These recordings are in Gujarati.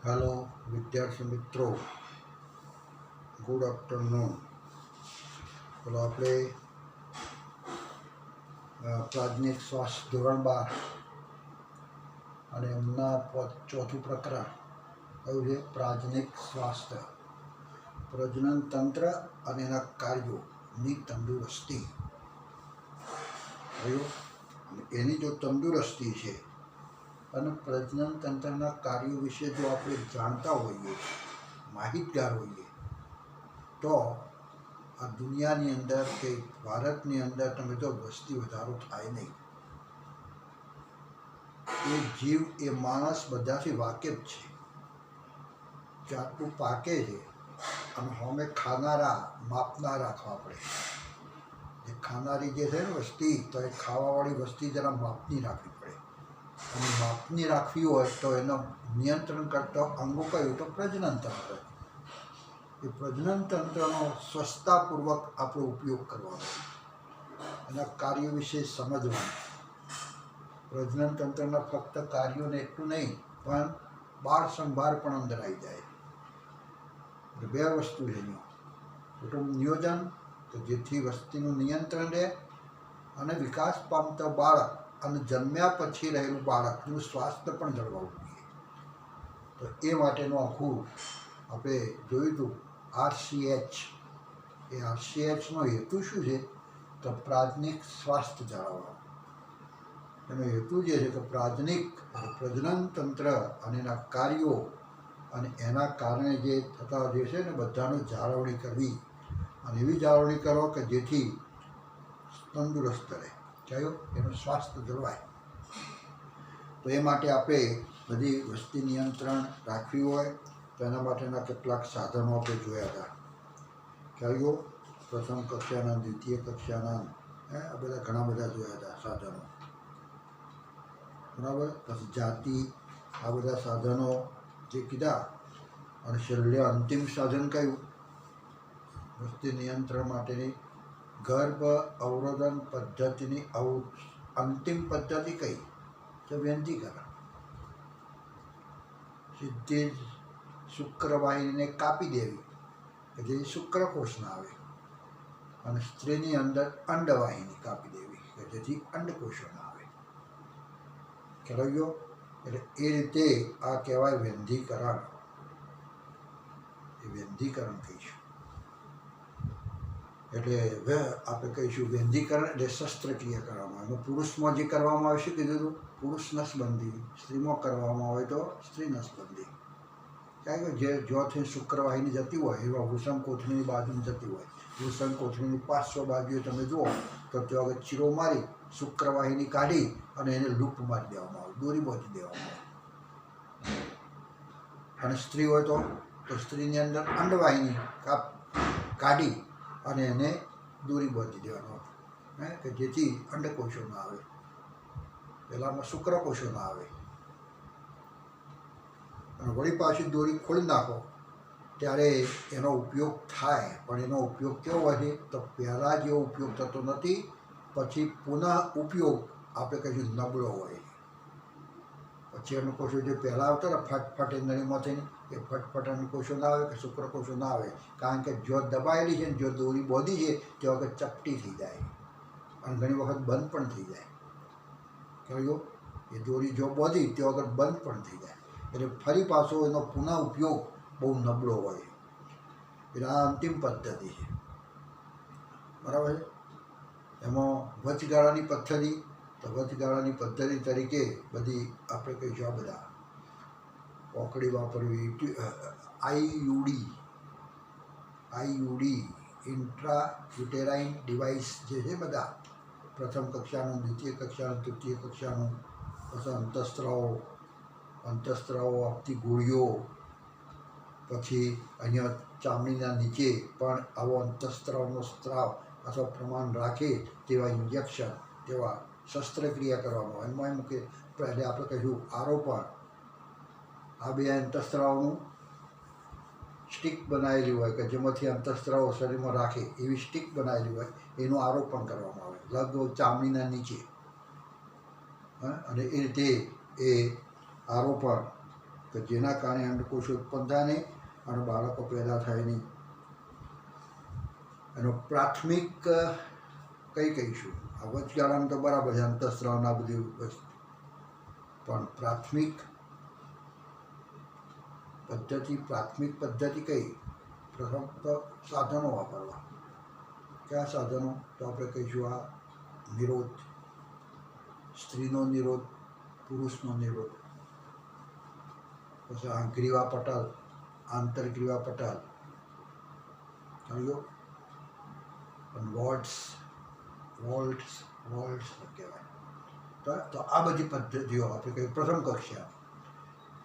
हेलो विद्यार्थी मित्रों, गुड आफ्टरनून। बोलो આપણે પ્રાથમિક સ્વાસ્થ્ય ધોરણ 12 અને એમના ચોથું પ્રકરણ કયું છે? પ્રાથમિક સ્વાસ્થ્ય, પ્રજનન તંત્ર અને એના કાર્યોની તંદુરસ્તી. એની જો તંદુરસ્તી છે અને પ્રજનન તંત્રના કાર્યો વિશે જો આપણે જાણતા હોઈએ, માહિતગાર હોઈએ, તો આ દુનિયાની અંદર કે ભારતની અંદર તમે જો વસ્તી વધારો થાય નહીં. એ જીવ, એ માણસ બધાથી વાકેફ છે કે આટલું પાકે છે અને અમે ખાનારા માપના રાખવા પડે. એ ખાનારી જે છે ને વસ્તી, તો એ ખાવાવાળી વસ્તી જરા માપની રાખવી પડે. અને માપની રાખવી હોય તો એનો નિયંત્રણ કરતો અંગો કયું? તો પ્રજનન તંત્ર. એ પ્રજનન તંત્રનો સ્વચ્છતાપૂર્વક આપણો ઉપયોગ કરવાનો, એના કાર્યો વિશે સમજવાનું. પ્રજનન તંત્રના ફક્ત કાર્યોને એટલું નહીં, પણ બાળ સંભાળ પણ અંદર આવી જાય. એટલે બે વસ્તુ છે એની: કુટુંબ નિયોજન, તો જેથી વસ્તીનું નિયંત્રણ રહે, અને વિકાસ પામતા બાળક અને જન્મ્યા પછી રહેલું બાળકનું સ્વાસ્થ્ય પણ જળવાવું જોઈએ. તો એ માટેનું આખું આપણે જોયું હતું RCH. એ RCHનો હેતુ શું છે? તો પ્રાથમિક સ્વાસ્થ્ય જાળવવાનું. એનો હેતુ જે છે કે પ્રાથમિક પ્રજનન તંત્ર અને એના કાર્યો અને એના કારણે જે થતા જે છે ને બધાનું જાળવણી કરવી, અને એવી જાળવણી કરો કે જેથી તંદુરસ્ત રહે, કયો એનું સ્વાસ્થ્ય જળવાય. તો એ માટે આપણે બધી વસ્તી નિયંત્રણ રાખવી હોય તો એના માટેના કેટલાક સાધનો આપણે જોયા હતા. કયો? પ્રથમ કક્ષાના, દ્વિતીય કક્ષાના, આ બધા ઘણા બધા જોયા હતા સાધનો. બરાબર. પછી જાતિ, આ બધા સાધનો જે કીધા. અને છેલ્લે અંતિમ સાધન કયું? વસ્તી નિયંત્રણ માટેની ગર્ભ અવરોધન પદ્ધતિની અંતિમ પદ્ધતિ કઈ? તો વ્યંધીકરણ. સીધી જ શુક્રવાહિનીને કાપી દેવી કે જેથી શુક્રકોષ ના આવે, અને સ્ત્રીની અંદર અંડવાહિની કાપી દેવી કે જેથી અંડકોષો ના આવે. ખ્યાલ ગયો? એટલે એ રીતે આ કહેવાય વ્યંધીકરણ. એ વ્યંધીકરણ કહીશું. એટલે આપણે કહીશું વ્યંધીકરણ એટલે શસ્ત્રક્રિયા કરવામાં આવે. પુરુષમાં જે કરવામાં આવે શું કીધું હતું? પુરુષ નસબંધી. સ્ત્રીમાં કરવામાં આવે તો સ્ત્રી નસબંધી. કારણ કે જે જ્યાંથી શુક્રવાહિની જતી હોય એવા વૃષણ કોથળીની બાજુમાં જતી હોય, વૃષણ કોથળીની પાર્શ્વ બાજુએ તમે જુઓ તો ત્યાં આગળ ચીરો મારી શુક્રવાહિની કાઢી અને એને લૂપ મારી દેવામાં આવે, દોરી બાંધી દેવામાં આવે. અને સ્ત્રી હોય તો સ્ત્રીની અંદર અંડવાહિની કાઢી અને એને દોરી બાંધી દેવાનો, કે જેથી અંડકોષો ના આવે, પહેલાંમાં શુક્રકોષો ના આવે. અને વળી પાછી દોરી ખોલી નાખો ત્યારે એનો ઉપયોગ થાય, પણ એનો ઉપયોગ કેવો હોય છે? તો પહેલાં જેવો ઉપયોગ થતો નથી. પછી પુનઃ ઉપયોગ આપણે કહીશું નબળો હોય. પછી અન્નકોષો જે પહેલાં આવતા ને ફટફટ એ નળીમાંથી, એ ફટફટ અન્નકોષો ના આવે કે શુક્રકોષો ના આવે. કારણ કે જો દબાયેલી છે ને જો દોરી બોધી છે તે વખત ચપટી થઈ જાય અને ઘણી વખત બંધ પણ થઈ જાય. કહ્યું? એ દોરી જો બોધી તે વખત બંધ પણ થઈ જાય. એટલે ફરી પાછો એનો પુનઃ ઉપયોગ બહુ નબળો હોય. એટલે આ અંતિમ પદ્ધતિ છે. બરાબર છે. એમાં વચગાળાની પદ્ધતિ, તો વચગાળાની પદ્ધતિ તરીકે બધી આપણે કહીશું આ બધા ઓકડી વાપરવી, આઈયુડી ઇન્ટ્રાયુટેરાઇન ડિવાઇસ જે છે બધા, પ્રથમ કક્ષાનું, દ્વિતીય કક્ષાનું, તૃતીય કક્ષાનું. પછી અંતઃસ્ત્રાવો આપતી ગોળીઓ. પછી અહીંયા ચામડીના નીચે પણ આવો અંતઃસ્ત્રાવનો સ્ત્રાવ અથવા પ્રમાણ રાખે તેવા ઇન્જેક્શન, તેવા શસ્ત્રક્રિયા કરવામાં આવે. એમાં એમ કે એટલે આપણે કહીશું આરોપણ. આ બે અંતઃસ્ત્રાવનું સ્ટીક બનાવેલી હોય કે જેમાંથી અંતઃસ્ત્રાવો શરીરમાં રાખે એવી સ્ટીક બનાવેલી હોય, એનું આરોપણ કરવામાં આવે લગભગ ચામડીના નીચે. અને એ રીતે એ આરોપણ કે જેના કારણે અંડકોષ ઉત્પન્ન થાય નહીં અને બાળકો પેદા થાય નહીં. એનો પ્રાથમિક કઈ કહીશું, આ વચગાળામાં તો બરાબર છે, અંતઃસ્રાવ આ બધી વસ્તુ, પણ પ્રાથમિક પદ્ધતિ કઈ? પ્રથમ તો સાધનો વાપરવા. કયા સાધનો? તો આપણે કહીશું આ નિરોધ, સ્ત્રીનો નિરોધ, પુરુષનો નિરોધ, પછી આ ગ્રીવા પટલ, આંતરગ્રીવા પટલ, સમજો, પણ વોલ્ટ્સ કહેવાય. તો આ બધી પદ્ધતિઓ આપણે કહીએ પ્રથમ કક્ષા.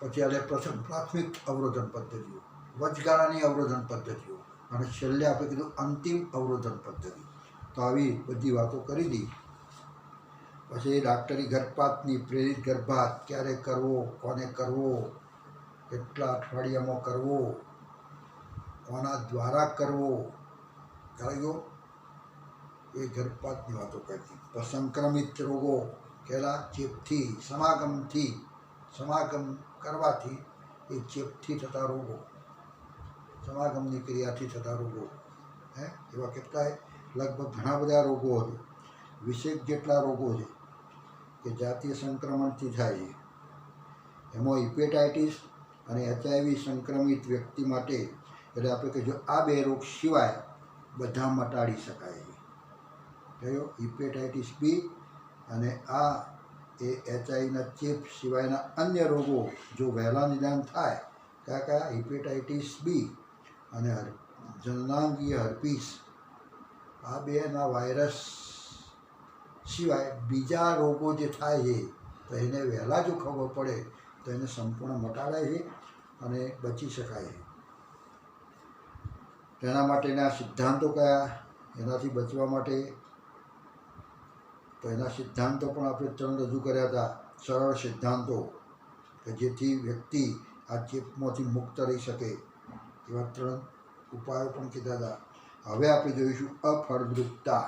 પછી આ પ્રાથમિક અવરોધન પદ્ધતિઓ, વચગાળાની અવરોધન પદ્ધતિઓ, અને છેલ્લે આપણે કીધું અંતિમ અવરોધન પદ્ધતિ. તો આવી બધી વાતો કરી દી. પછી ડાક્ટરી ગર્ભપાતની, પ્રેરિત ગર્ભપાત ક્યારે કરવો, કોને કરવો, કેટલા અઠવાડિયામાં કરવો, કોના દ્વારા કરવો, ખ્યાલ ગયો, એ ગર્ભપાતની વાતો કરતી. તો સંક્રમિત રોગો, પહેલાં ચેપથી, સમાગમ કરવાથી એ ચેપથી થતા રોગો, સમાગમની ક્રિયાથી થતા રોગો, એવા કેટલાય લગભગ ઘણા બધા રોગો છે, 20 જેટલા રોગો છે કે જાતીય સંક્રમણથી થાય છે. એમાં હિપેટાઇટિસ અને HIV સંક્રમિત વ્યક્તિ માટે, એટલે આપણે કહીશું આ 2 રોગ સિવાય બધા મટાડી શકાય છે. કયો? હિપેટાઇટિસ બી અને આ એ HIVના ચેપ સિવાયના અન્ય રોગો જો વહેલા નિદાન થાય, કયા? હિપેટાઇટિસ બી અને જનનાંગીય હર્પીસ, આ 2ના વાયરસ સિવાય બીજા રોગો જે થાય છે તો એને વહેલા જો ખબર પડે તો એને સંપૂર્ણ મટાડાય છે અને બચી શકાય છે. તેના માટેના સિદ્ધાંતો કયા? એનાથી બચવા માટે તો એના સિદ્ધાંતો પણ આપણે 3 રજૂ કર્યા હતા, સરળ સિદ્ધાંતો, કે જેથી વ્યક્તિ આ ચેપમાંથી મુક્ત રહી શકે. એવા 3 ઉપાયો પણ કીધા હતા. હવે આપણે જોઈશું અફળદ્રુપતા,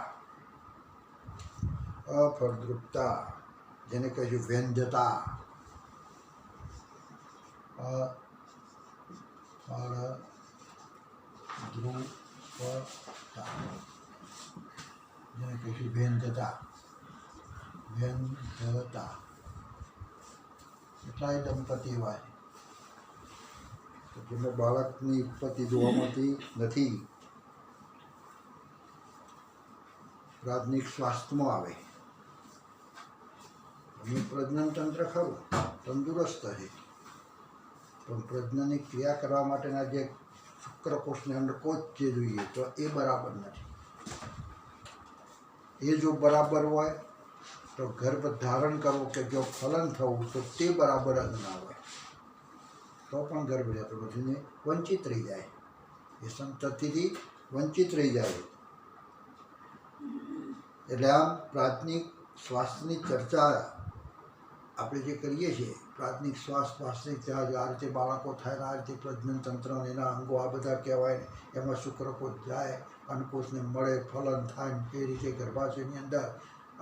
જેને કહીશું વ્યંધતા. જેને કહીશું વ્યંધતા. કેટલાય દંપતી એવા છે કે જેમને બાળકની ઉત્પત્તિ જોવા મળતી નથી. પ્રાથમિક સ્વાસ્થ્યમાં આવે, એમનું પ્રજનન તંત્ર ખરું તંદુરસ્ત છે, પણ પ્રજનનની ક્રિયા કરવા માટેના જે શુક્રકોષને અંડકોષ જે જોઈએ તો એ બરાબર નથી. એ જો બરાબર હોય તો ગર્ભ ધારણ કરવો કે જો ફલન થવું તો તે બરાબર જ ના હોય, તો પણ ગર્ભ જતો નથી ને વંચિત રહી જાય, એ સંતતિથી વંચિત રહી જાય. એટલે આમ પ્રાથમિક સ્વાસ્થ્યની ચર્ચા આપણે જે કરીએ છીએ, પ્રાથમિક સ્વાસ્થ્યની આ રીતે બાળકો થાય, આ રીતે પ્રજનન તંત્ર એના અંગો આ બધા કહેવાય, એમાં શુક્રકોષ જાય, અંડકોષને મળે, ફલન થાય, એ રીતે ગર્ભાશયની અંદર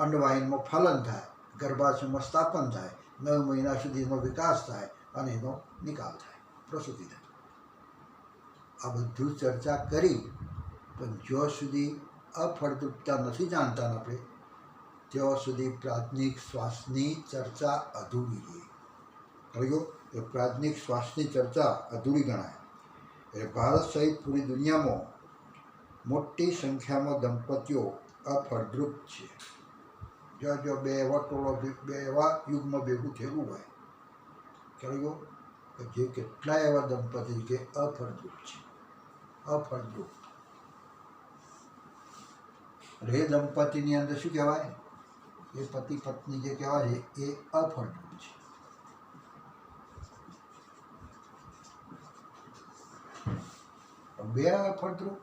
અંડવાહિનીમાં ફલન થાય, ગર્ભાશયમાં સ્થાપન થાય, 9 મહિના સુધી એનો વિકાસ થાય અને એનો નિકાલ થાય, પ્રસૂતિ થાય. આ બધું ચર્ચા કરી, પણ જ્યાં સુધી અફળદ્રુપતા નથી જાણતા આપણે, ત્યાં સુધી પ્રાથમિક શ્વાસની ચર્ચા અધૂરી છે. કહ્યું કે પ્રાથમિક શ્વાસની ચર્ચા અધૂરી ગણાય. એટલે ભારત સહિત પૂરી દુનિયામાં મોટી સંખ્યામાં દંપતીઓ અફળદ્રુપ છે. જો 2 એવા ટોળો, 2 એવા યુગમાં ભેગું થયેલું હોય, કહ્યું કે જે કેટલાય એવા દંપતી કે અફળદ્રુપ છે, અફળદ્રુપ. એટલે એ દંપતીની અંદર શું કહેવાય? એ પતિ પત્ની જે કહેવાય છે એ અફળદ્રુપ છે. બે અફળદ્રુપ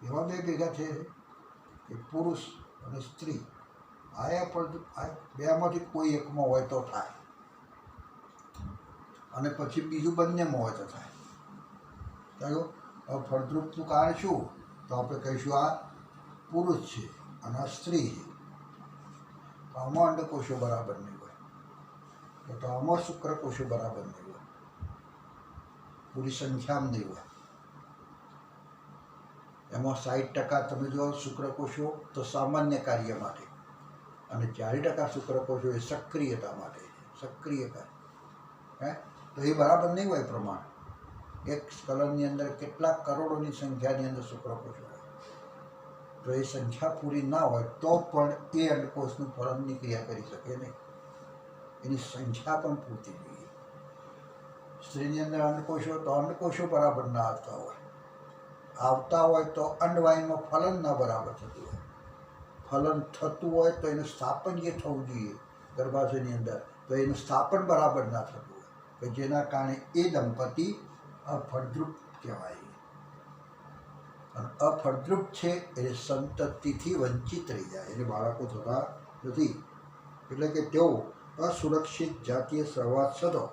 એવા 2 ભેગા છે કે પુરુષ અને સ્ત્રી, આ અફળદ્રુપ, આ 2માંથી કોઈ એકમાં હોય તો થાય, અને પછી બીજું બંનેમાં હોય તો થાય. કહ્યું અફળદ્રુપનું કારણ શું? તો આપણે કહીશું આ પુરુષ છે અને આ સ્ત્રી છે. તો આમાં અંડકોષો બરાબર નહીં હોય, તો આમાં શુક્રકોષો બરાબર નહીં હોય, પૂરી સંખ્યામાં નહીં હોય. એમાં 60% તમે જો શુક્રકોષો તો સામાન્ય કાર્ય માટે, અને 40% શુક્રકોષો એ સક્રિયતા માટે. સક્રિયતા તો એ બરાબર નહીં હોય પ્રમાણ. એક સ્કલનની અંદર કેટલાક કરોડોની સંખ્યાની અંદર શુક્રકોષો હોય, તો એ સંખ્યા પૂરી ના હોય તો પણ એ અંડકોષનું ફલનની ક્રિયા કરી શકે નહીં. એની સંખ્યા પણ પૂરતી જોઈએ. સ્ત્રીની અંદર અંડકોષો તો અંડકોષો બરાબર ના આવતા હોય તો અંડવાહીમાં ફલન ના બરાબર થતું હોય. ફલન થતું હોય તો એનું સ્થાપન જે થવું જોઈએ ગર્ભાશયની અંદર, તો એનું સ્થાપન બરાબર ના થતું હોય, કે જેના કારણે એ દંપતી અફળદ્રુપ કહેવાય. અને અફળદ્રુપ છે એ સંતતિથી વંચિત રહી જાય, એને બાળકો થતા નથી. એટલે કે તેઓ અસુરક્ષિત જાતીય સહવાસ થતો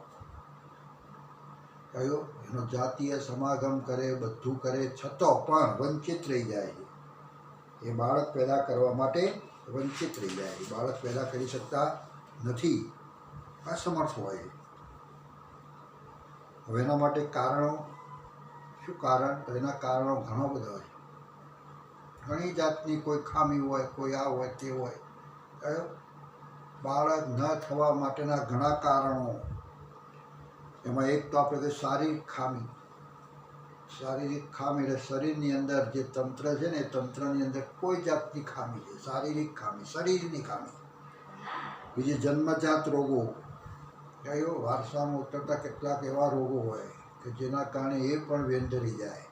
કયો એનો જાતીય સમાગમ કરે, બધું કરે, છતાં પણ વંચિત રહી જાય છે. એ બાળક પેદા કરવા માટે વંચિત રહી જાય છે. બાળક પેદા કરી શકતા નથી, અસમર્થ હોય. હવે એના માટે કારણો શું? કારણ તો એના કારણો ઘણા બધા હોય. ઘણી જાતની કોઈ ખામી હોય, કોઈ આ હોય તે હોય. કયો બાળક ન થવા માટેના ઘણા કારણો. એમાં એક તો આપણે કહીએ શારીરિક ખામી. શારીરિક ખામી એટલે શરીરની અંદર જે તંત્ર છે ને, એ તંત્રની અંદર કોઈ જાતની ખામી છે. શારીરિક ખામી, શરીરની ખામી. બીજી જન્મજાત રોગો. કયો વારસામાં ઉતરતા કેટલાક એવા રોગો હોય કે જેના કારણે એ પણ વેંધરી જાય.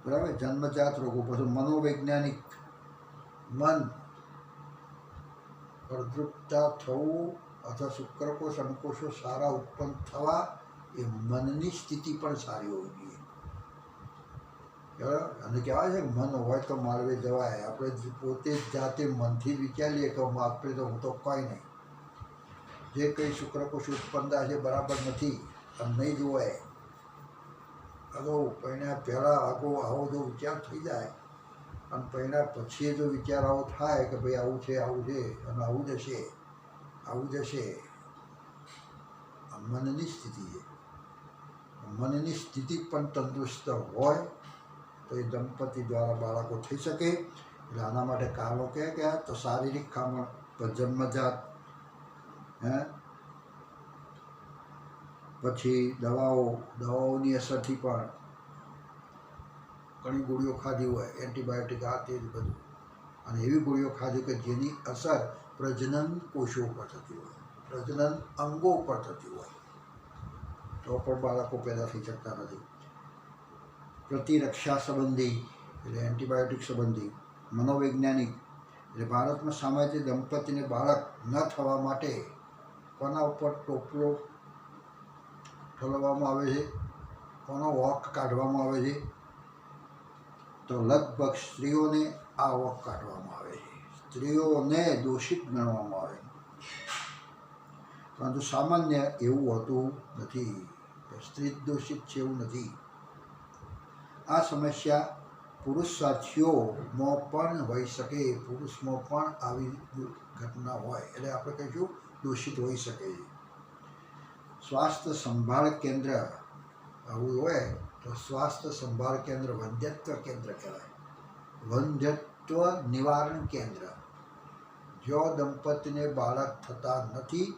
બરાબર, જન્મજાત રોગો. પછી મનોવૈજ્ઞાનિક, મન ફળદ્રુપતા થવું અથવા શુક્રકોષ અંડકોષો સારા ઉત્પન્ન થવા, એ મનની સ્થિતિ પણ સારી હોવી જોઈએ. બરાબર, અને કહેવાય છે કે મન હોય તો માર્ગે જવાય. આપણે પોતે જ જાતે મનથી જ વિચારીએ કે આપણે તો હું તો કંઈ નહીં, જે કંઈ શુક્રકોષ ઉત્પન્ન થાય છે બરાબર નથી, અને નહીં જોવાય. અગો પહેણ્યા પહેલાં આવો જો વિચાર થઈ જાય, અને પહેલાં પછી જો વિચાર આવો થાય કે ભાઈ આવું છે, અને આવું જશે, મનની સ્થિતિ છે. મનની સ્થિતિ પણ તંદુરસ્ત હોય તો એ દંપતી દ્વારા બાળકો થઈ શકે. એટલે આના માટે કારણો કયા? તો શારીરિક ખામણ, જન્મજાત, પછી દવાઓની અસરથી પણ, ઘણી ગોળીઓ ખાધી હોય, એન્ટીબાયોટિક, આ તે બધું, અને એવી ગોળીઓ ખાધી કે જેની અસર પ્રજનન કોષો ઉપર થતી હોય, પ્રજનન અંગો ઉપર થતી હોય, તો પણ બાળકો પેદા થઈ શકતા નથી. પ્રતિરક્ષા સંબંધી એટલે એન્ટીબાયોટિક સંબંધી. મનોવૈજ્ઞાનિક એટલે ભારતમાં સામાન્ય દંપતીને બાળક ન થવા માટે કોના ઉપર ટોપલો ઠલવવામાં આવે છે, કોનો વોક કાઢવામાં આવે છે? તો લગભગ સ્ત્રીઓને આ વોક કાઢવામાં આવે છે. સ્ત્રીઓને દોષિત ગણવામાં આવે, પરંતુ સામાન્ય એવું હોતું નથી. સ્ત્રી દોષિત છે એવું નથી. આ સમસ્યા પુરુષ સાથીઓમાં પણ હોઈ શકે. પુરુષમાં પણ આવી ઘટના હોય એટલે આપણે કહીશું દોષિત હોઈ શકે છે. સ્વાસ્થ્ય સંભાળ કેન્દ્ર આવું હોય તો સ્વાસ્થ્ય સંભાળ કેન્દ્ર વંધ્યત્વ કેન્દ્ર કહેવાય. વંધ્યત્વ નિવારણ કેન્દ્ર. જો દંપતીને બાળક થતા નથી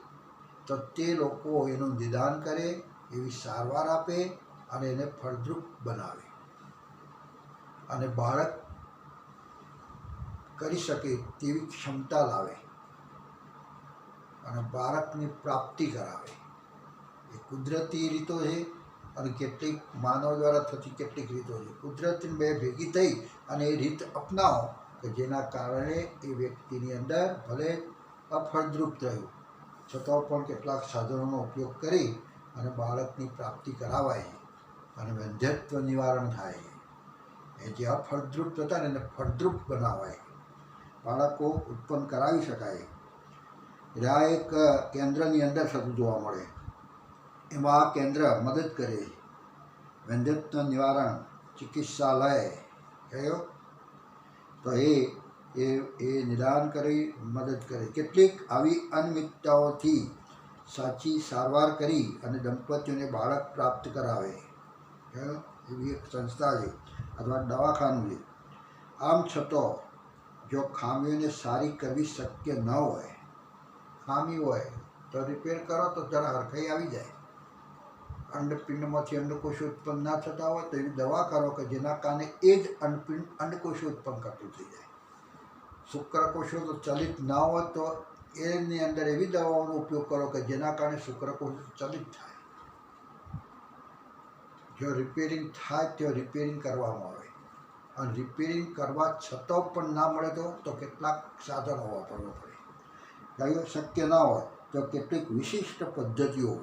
તો તે લોકો એનું નિદાન કરે, એવી સારવાર આપે, અને એને ફળદ્રુપ બનાવે, અને બાળક કરી શકે તેવી ક્ષમતા લાવે, અને બાળકની પ્રાપ્તિ કરાવે. એ કુદરતી રીતો છે, અને કેટલીક માનવ દ્વારા થતી કેટલીક રીતો છે. કુદરતની બે ભેગી થઈ અને એ રીત અપનાવો કે જેના કારણે એ વ્યક્તિની અંદર ભલે અફળદ્રુપ થયું છતાં પણ કેટલાક સાધનોનો ઉપયોગ કરી અને બાળકની પ્રાપ્તિ કરાવાય, અને વંધ્યત્વ નિવારણ થાય. એ જે અફળદ્રુપ થતા ને એને ફળદ્રુપ બનાવાય, બાળકો ઉત્પન્ન કરાવી શકાય. એટલે આ એક કેન્દ્રની અંદર થતું જોવા મળે. એમાં આ કેન્દ્ર મદદ કરે. વંધ્યત્વ નિવારણ ચિકિત્સાલય કયો તો એ નિદાન કરી મદદ કરે. કેટલીક આવી અનિયમિતતાઓથી સાચી સારવાર કરી અને દંપતીઓને બાળક પ્રાપ્ત કરાવે એવી એક સંસ્થા છે અથવા દવાખાનું છે. આમ છતાં જો ખામીઓને સારી કરવી શક્ય ન હોય, ખામી હોય તો રિપેર કરો તો જરા હરખાઈ આવી જાય. અંડપિંડમાંથી અંડકોષો ઉત્પન્ન ના થતા હોય તો એવી દવા કરો કે જેના કારણે એ જ અંડકોષો ઉત્પન્ન કરતું થઈ જાય. શુક્રકોષો તો ચલિત ના હોય તો એની અંદર એવી દવાઓનો ઉપયોગ કરો કે જેના કારણે શુક્રકોષો ચલિત થાય. જો રિપેરિંગ થાય તો રિપેરિંગ કરવામાં આવે, અને રિપેરિંગ કરવા છતાં પણ ના મળે તો કેટલાક સાધનો વાપરવા પડે. જો શક્ય ના હોય તો કેટલીક વિશિષ્ટ પદ્ધતિઓ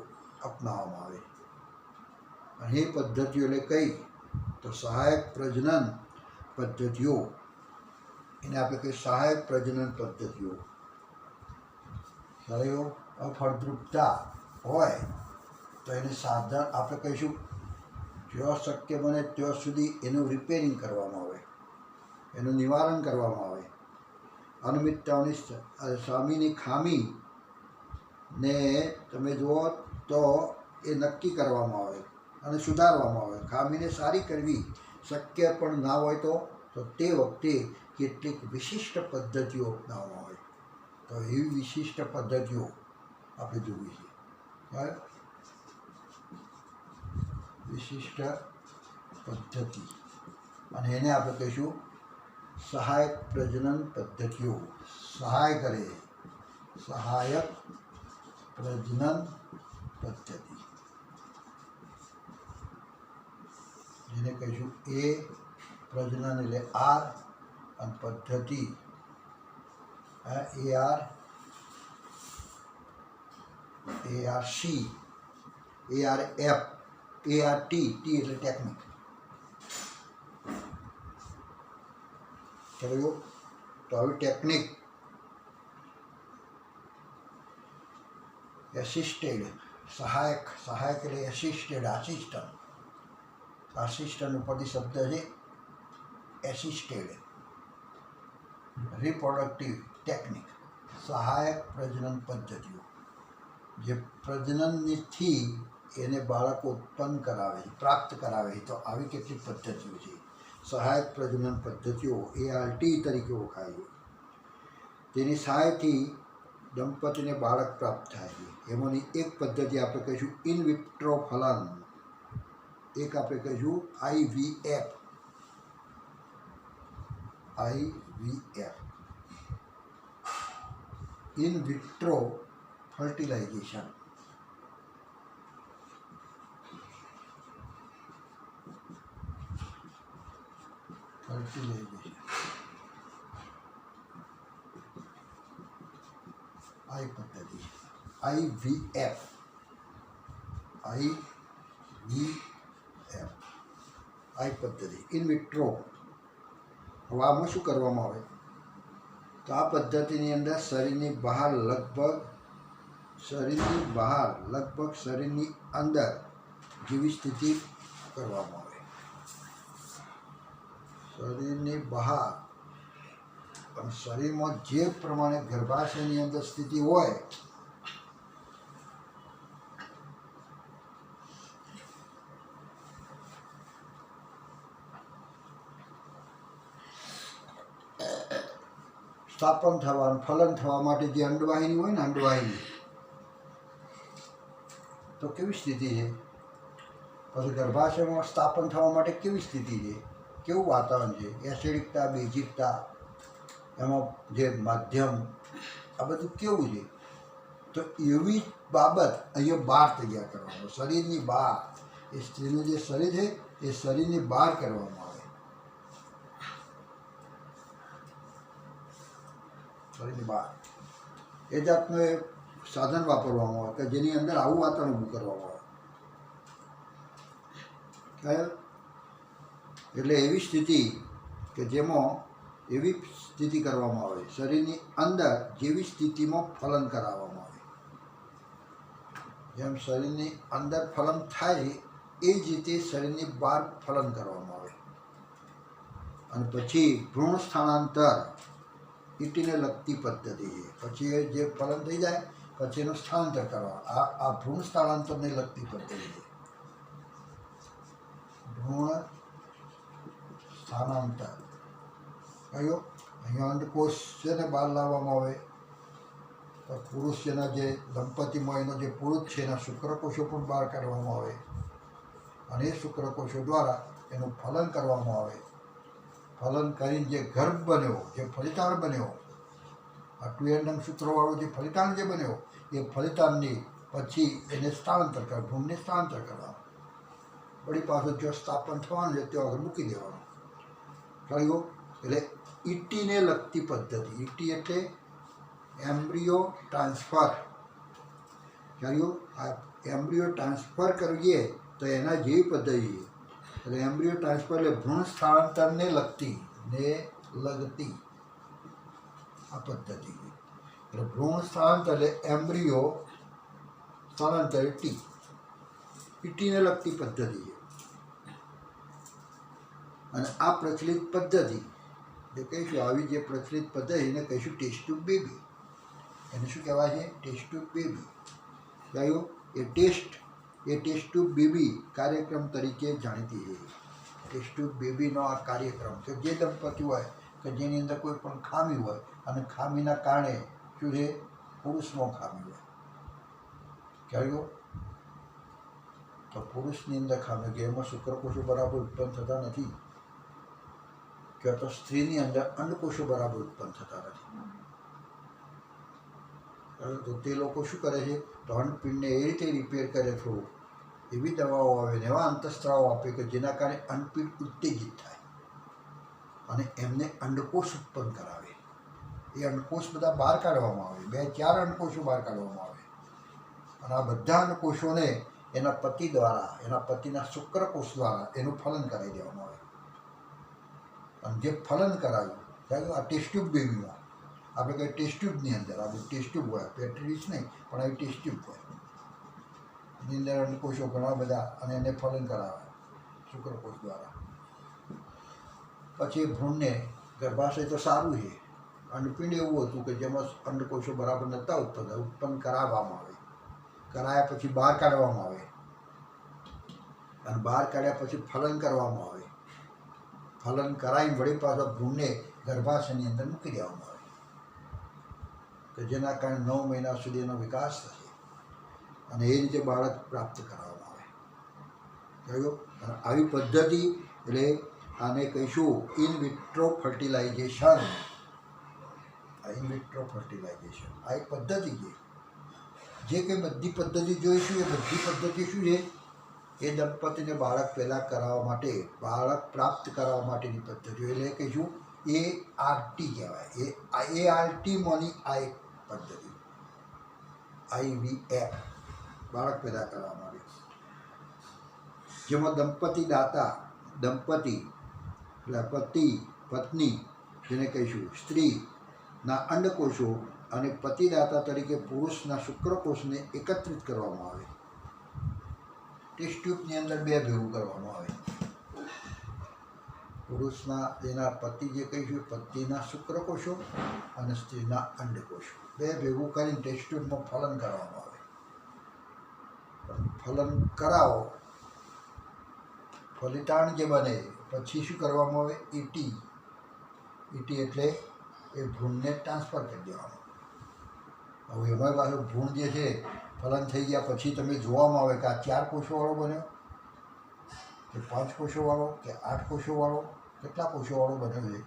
અપનાવવામાં આવે. અને એ પદ્ધતિઓ એટલે કઈ તો સહાયક પ્રજનન પદ્ધતિઓ. એને આપણે કહીએ સહાયક પ્રજનન પદ્ધતિઓ. સળીઓ અફળદ્રુપતા હોય તો એને સાધન આપણે કહીશું જ્યાં શક્ય બને ત્યાં સુધી એનું રિપેરિંગ કરવામાં આવે, એનું નિવારણ કરવામાં આવે. અનિયમિતતાઓની સ્વામીની ખામીને તમે જુઓ તો એ નક્કી કરવામાં આવે અને સુધારવામાં આવે. ખામીને સારી કરવી શક્ય પણ ના હોય તો તે વખતે કેટલીક વિશિષ્ટ પદ્ધતિઓ અપનાવવામાં આવે. તો એવી વિશિષ્ટ પદ્ધતિઓ આપણે જોવી છે. બરાબર, વિશિષ્ટ પદ્ધતિ, અને એને આપણે કહીશું સહાયક પ્રજનન પદ્ધતિઓ. સહાય કરે, સહાયક પ્રજનન પદ્ધતિ, જેને કહીશું એ પ્રજનન એટલે આર, અને પદ્ધતિ AR ARC ARF ART, T એટલે ટેકનિક. ચલો, તો આવી ટેકનિક એસિસ્ટેડ, સહાયક એટલે એસિસ્ટેડ, આસિસ્ટન્ટ ઉપરથી શબ્દ છે એસિસ્ટેડ. રિપ્રોડક્ટિવ ટેકનિક, સહાયક પ્રજનન પદ્ધતિઓ જે પ્રજનનથી એને બાળકો ઉત્પન્ન કરાવે છે, પ્રાપ્ત કરાવે છે. તો આવી કેટલીક પદ્ધતિઓ છે સહાયક પ્રજનન પદ્ધતિઓ, ART તરીકે ઓળખાય છે. તેની સહાયથી દંપતીને બાળક પ્રાપ્ત થાય છે. એમાંની એક પદ્ધતિ આપણે કહીશું ઇન વિટ્રો ફલન, એક આપણે કહીશું IVF. In vitro fertilisation. આ પદ્ધતિ IVF. આ પદ્ધતિ ઇન વિટ્રો. હવે આમાં શું કરવામાં આવે તો આ પદ્ધતિની અંદર શરીરની બહાર લગભગ શરીરની અંદર જેવી સ્થિતિ કરવામાં આવે. શરીરની બહાર પણ શરીરમાં જે પ્રમાણે ગર્ભાશયની અંદર સ્થિતિ હોય સ્થાપન થવા, ફલન થવા માટે જે અંડવાહિની હોય ને, અંડવાહિની તો કેવી સ્થિતિ છે, પછી ગર્ભાશયમાં સ્થાપન થવા માટે કેવી સ્થિતિ છે, કેવું વાતાવરણ છે, એસિડિકતા, બેઝિકતા, એમાં જે માધ્યમ, આ બધું કેવું છે. તો એવી બાબત અહીંયા બહાર તૈયાર કરવામાં, શરીરની બહાર, એ સ્ત્રીનું જે શરીર છે એ શરીરની બહાર કરવામાં આવે. શરીરની બહાર એ જાતનું એ સાધન વાપરવામાં આવે કે જેની અંદર આવું વાતાવરણ ઊભું કરવામાં આવે. એટલે એવી સ્થિતિ કે જેમાં એવી સ્થિતિ કરવામાં આવે શરીરની અંદર જેવી સ્થિતિમાં ફલન કરાવવામાં આવે. જેમ શરીરની અંદર ફલન થાય એ જ રીતે શરીરની બહાર ફલન કરવામાં આવે. અને પછી ભ્રૂણ સ્થાનાંતર, ઈટીને લગતી પદ્ધતિ છે. પછી જે ફલન થઈ જાય પછી એનું સ્થળાંતર કરવા. આ ભ્રૂણ સ્થળાંતરને લગતી પદ્ધતિ છે. ભ્રૂણ સ્થાનાંતર કયો? અહીંયા અંડકોષ છે ને બહાર લાવવામાં આવે તો પુરુષ જેના જે દંપતીમાં એનો જે પુરુષ છે એના શુક્રકોષો પણ બહાર કાઢવામાં આવે અને એ શુક્રકોષો દ્વારા એનું ફલન કરવામાં આવે. ફલન કરીને જે ગર્ભ બન્યો, જે ફલિતાણ બન્યો, આ 2 સૂત્રવાળો જે ફલિતાણ જે બન્યો એ ફલિતાણની પછી એને સ્થળાંતર કરવા, ભ્રૂણને સ્થળાંતર કરવાનું. વળી પાછું જો સ્થાપન થવાનું છે ત્યાં આગળ મૂકી દેવાનું. કહ્યું? એટલે ઈટીને લગતી પદ્ધતિ. ઈટી એટલે એમ્બ્રિયો ટ્રાન્સફર. કહ્યું? આ એમ્બ્રિયો ટ્રાન્સફર કરીએ તો એના જેવી પદ્ધતિ છે. એટલે એમ્બ્રિયો ટ્રાન્સફર એટલે ભ્રૂણ સ્થળાંતરને લગતી આ પદ્ધતિ છે. એટલે ભ્રૂણ સ્થળાંતર એટલે એમ્બ્રિયો સ્થળાંતર ઈટીને લગતી પદ્ધતિ છે. અને આ પ્રચલિત પદ્ધતિ જે કહીશું, આવી જે પ્રચલિત પદ્ધતિને કહીશું ટેસ્ટ ટ્યુબ બેબી. એને શું કહેવાય છે? Test tube baby. કહ્યું? એ ટેસ્ટ ટ્યુબ બેબી કાર્યક્રમ તરીકે જાણીતી છે. ટેસ્ટ ટ્યુબ બેબીનો આ કાર્યક્રમ કે જે દંપતી હોય કે જેની અંદર કોઈ પણ ખામી હોય અને ખામીના કારણે શું છે? પુરુષનો ખામી હોય. કહ્યું? તો પુરુષની અંદર ખામી કે એમાં શુક્રકોષો બરાબર ઉત્પન્ન થતા નથી, કે તો સ્ત્રીની અંદર અંડકોષો બરાબર ઉત્પન્ન થતા નથી. તો તે લોકો શું કરે છે? તો અંડપિંડને એ રીતે રિપેર કરે, થોડું એવી દવાઓ આવે ને એવા અંતઃસ્ત્રાવો આપે કે જેના કારણે અંડપિંડ ઉત્તેજિત થાય અને એમને અંડકોષ ઉત્પન્ન કરાવે. એ અંડકોષ બધા બહાર કાઢવામાં આવે, 2-4 અંડકોષો બહાર કાઢવામાં આવે અને આ બધા અંડકોષોને એના પતિ દ્વારા, એના પતિના શુક્રકોષ દ્વારા એનું ફલન કરાવી દેવામાં આવે. અને જે ફલન કરાવ્યું આ ટેસ્ટ ટ્યુબ બેબીમાં, આપણે કંઈ ટેસ્ટ ટ્યુબની અંદર આપણે ટેસ્ટ ટ્યુબ હોય, પેટ્રીસ નહીં પણ આવી ટેસ્ટ ટ્યુબ હોય, એની અંદર અંડકોષો ઘણા બધા અને એને ફલન કરાવે શુક્રકોષ દ્વારા. પછી ભ્રૂણને ગર્ભાશય તો સારું છે, અંડપિંડ એવું હતું કે જેમાં અંડકોષો બરાબર નહોતા ઉત્પન્ન કરાવવામાં આવે. કરાયા પછી બહાર કાઢવામાં આવે અને બહાર કાઢ્યા પછી ફલન કરવામાં આવે. ફલન કરાવી વળી પાછા ભ્રૂણને ગર્ભાશયની અંદર મૂકી દેવામાં આવે કે જેના કારણે 9 મહિના સુધી એનો વિકાસ થશે અને એ રીતે બાળક પ્રાપ્ત કરાવવામાં આવે. કહ્યું? અને આવી પદ્ધતિ એટલે આને કહીશું in vitro fertilisation. In vitro fertilisation આ એક પદ્ધતિ છે. જે કંઈ બધી પદ્ધતિ જોઈશું એ બધી પદ્ધતિ શું છે? એ દંપતીને બાળક પહેલાં કરાવવા માટે, બાળક પ્રાપ્ત કરાવવા માટેની પદ્ધતિઓ. એટલે કહીશું ART કહેવાય. એ ARTમાંની આ એક પદ્ધતિ, IVF, બાળક પેદા કરવા માટે. જેમાં દંપતિ એટલે પતિ પત્ની જેને કહીશું સ્ત્રીના અંડકોષો અને પતિદાતા તરીકે પુરુષના શુક્રકોષને એકત્રિત કરવામાં આવે. ટેસ્ટ ટ્યુબની અંદર 2 ભેગું કરવામાં આવે. પુરુષના એના પતિ જે કહીશું પતિના શુક્રકોષો અને સ્ત્રીના અંડકોષો 2 ભેગું કરીને ટેસ્ટ ટ્યુબમાં ફલન કરવામાં આવે. ફલન કરાવો, ફલિતાણ જે બને પછી શું કરવામાં આવે? ઈટી એટલે એ ભ્રૂણને ટ્રાન્સફર કરી દેવાનું. હવે એમાં પાછું ભ્રૂણ જે છે ફલન થઈ ગયા પછી તમે જોવામાં આવે કે આ 4 કોષોવાળો બન્યો કે 5 કોષોવાળો કે 8 કોષોવાળો, કેટલા કોષોવાળો બન્યો છે?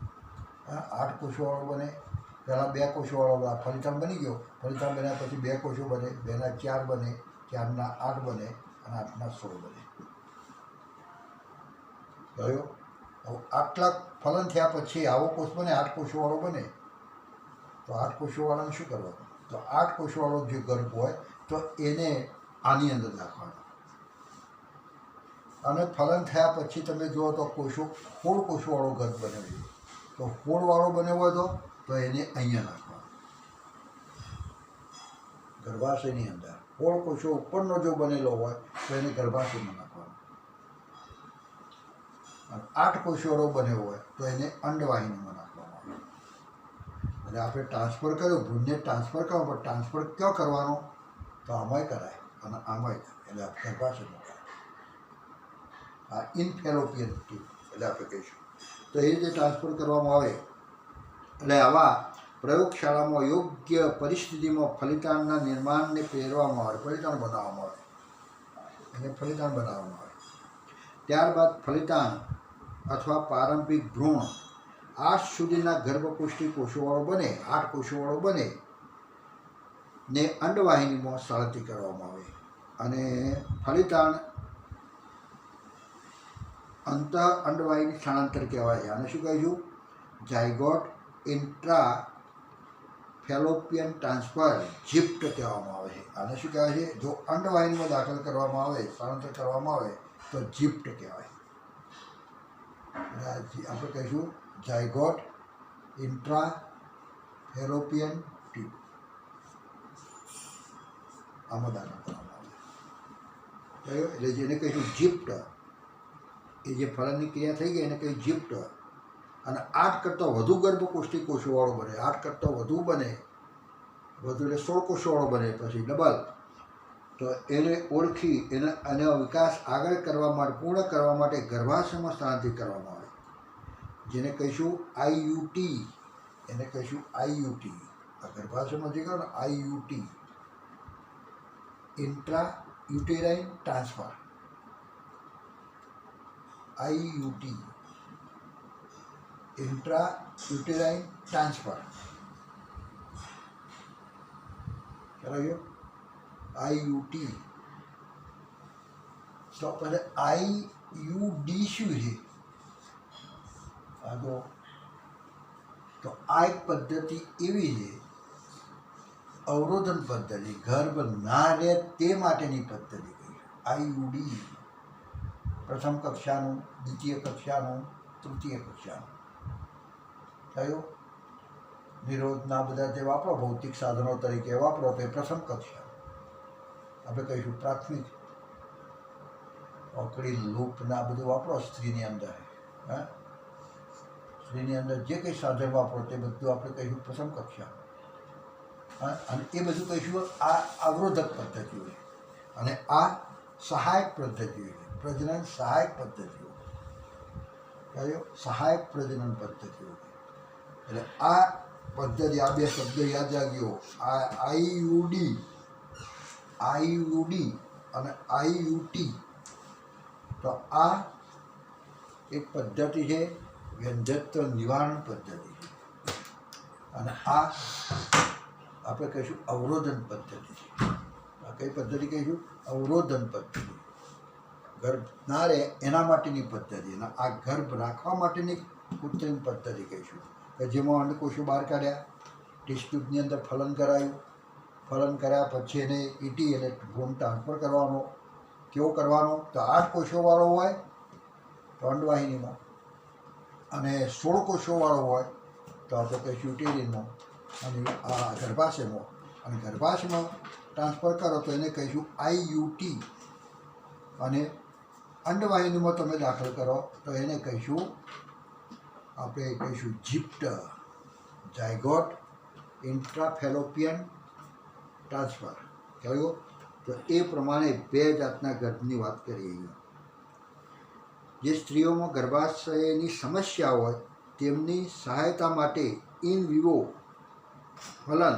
8 કોષોવાળો બને, પહેલાં 2 કોષોવાળો. આ ફલિતાણ બની ગયો, ફલિતાણ બન્યા પછી 2 કોષો બને, 2ના 4 બને, 4ના 8 બને અને 8ના 16 બને. ગયો? આટલા ફલન થયા પછી આવો કોષ બને, 8 કોષોવાળો બને. તો 8 કોષોવાળાને શું કરવાનું? તો 8 કોષોવાળો જે ગર્ભ હોય તો એને આની અંદર નાખવાનો. અને ફલન થયા પછી તમે જુઓ તો 16 કોષોવાળો ગર્ભ બન્યો છે. તો 16વાળો બન્યો હોય તો એને અહીંયા નાખવાનો. ગર્ભાશયની અંદર 16 કોષો ઉપરનો જો બનેલો હોય તો એને ગર્ભાશયમાં નાખવાનો. અને 8 કોષોવાળો બન્યો હોય તો એને અંડવાહિનીમાં નાખવાનો. એટલે આપણે ટ્રાન્સફર કર્યું, ભ્રૂણને ટ્રાન્સફર કરો, પણ ટ્રાન્સફર ક્યાં કરવાનો? તો આમાંય કરાય અને આમાંય કરાય, એટલે ગર્ભાશયમાં કરાય. આ ઇનફેલોપિયન ટ્યુબ એટલે આપણે કહીશું. તો એ રીતે ટ્રાન્સફર કરવામાં આવે. એટલે આવા પ્રયોગશાળામાં યોગ્ય પરિસ્થિતિમાં ફલિતાણના નિર્માણને પ્રેરવામાં આવે, ફલિતાણ બનાવવામાં આવે, એને ફલિતાણ બનાવવામાં આવે. ત્યારબાદ ફલિતાણ અથવા પ્રારંભિક ભ્રૂણ 8 સુધીના ગર્ભપુષ્ટિ કોષોવાળો બને, 8 કોષોવાળો બને ને અંડવાહિનીમાં સ્થળાંતરિત કરવામાં આવે. અને ફલિતાણ અંતઃ અંડવાહિની સ્થળાંતર કહેવાય. આને શું કહીશું? ઝાયગોટ ઇન્ટ્રા ફેલોપિયન ટ્રાન્સફર, જીપ્ટ કહેવામાં આવે છે. આને શું કહેવાય છે? જો અંડવાહિનીમાં દાખલ કરવામાં આવે, સ્થળાંતર કરવામાં આવે તો જીપ્ટ કહેવાય. આપણે કહીશું ઝાયગોટ ઇન્ટ્રા ફેલોપિયન ટ્યુબ, આમાં દાખલ કરવામાં આવે. એટલે જેને કહીશું જીપ્ટ, એ જે ફલનની ક્રિયા થઈ ગઈ એને કહ્યું જીપ્ટ. અને 8 કરતાં વધુ ગર્ભકોષ્ઠી કોષોવાળો બને, 8 કરતાં વધુ બને, વધુ એટલે 16 કોષોવાળો બને પછી ડબલ, તો એને ઓળખી એનો વિકાસ આગળ કરવા માટે, પૂર્ણ કરવા માટે ગર્ભાશયમાં સ્થળાંતરિત કરવામાં આવે, જેને કહીશું આઈયુટી. એને કહીશું આઈયુટી. આ ગર્ભાશયમાં જે કહો ને IUT, intra uterine transfer, IUT, intra uterine transfer. ખ્યાલ આવ્યો? આઈયુટી. તો પછી આઈયુડી શું છે? તો આ એક પદ્ધતિ એવી છે, અવરોધન પદ્ધતિ, ગર્ભ ના રહે તે માટેની પદ્ધતિ કહી. આઈયુડી પ્રથમ કક્ષાનું, દ્વિતીય કક્ષાનું, તૃતીય કક્ષાનું. થયું? નિરોધના બધા જે વાપરો, ભૌતિક સાધનો તરીકે વાપરો, તે પ્રથમ કક્ષા. આપણે કહીશું પ્રાથમિક. ઓકડી, લૂપના બધું વાપરો સ્ત્રીની અંદર. હા, સ્ત્રીની અંદર જે કંઈ સાધન વાપરો તે બધું આપણે કહીશું પ્રથમ કક્ષા. અને એ બધું કહીશું આ અવરોધક પદ્ધતિઓ છે. અને આ સહાયક પદ્ધતિઓ છે, પ્રજનન સહાયક પદ્ધતિઓ. કયો? સહાયક પ્રજનન પદ્ધતિઓ. એટલે આ પદ્ધતિ, આ બે શબ્દ યાદ રાખ્યો, આ આઈયુડી અને આઈયુટી. તો આ એક પદ્ધતિ છે, વ્યંજત્વ નિવારણ પદ્ધતિ છે. અને આ આપણે કહીશું અવરોધન પદ્ધતિ છે. આ કઈ પદ્ધતિ કહીશું? અવરોધન પદ્ધતિ. ગર્ભ ના રહે એના માટેની પદ્ધતિ, અને આ ગર્ભ રાખવા માટેની કૃત્રિમ પદ્ધતિ કહીશું, કે જેમાં અંડકોષો બહાર કાઢ્યા, ટેસ્ટ ટ્યુબની અંદર ફલન કરાયું, ફલન કર્યા પછી એને ઈટી એટલે ભ્રૂણ ટ્રાન્સફર કરવાનો. કેવો કરવાનો? તો 8 કોષોવાળો હોય તો અંડવાહિનીમાં, અને 16 કોષોવાળો હોય તો આપણે કહીશું યુટેરિનમાં, અને આ ગર્ભાશયમાં. અને ગર્ભાશયમાં ટ્રાન્સફર કરો તો એને કહીશું આઈયુટી. અને અંડવાહિનીમાં તમે દાખલ કરો તો એને કહીશું, આપણે કહીશું જીપ્ટ, ઝાયગોટ ઇન્ટ્રાફેલોપિયન ટ્રાન્સફર. કહ્યું? તો એ પ્રમાણે 2 જાતના ગર્ભની વાત કરીએ. જે સ્ત્રીઓમાં ગર્ભાશયની સમસ્યા હોય તેમની સહાયતા માટે ઇન વિવો ફલન,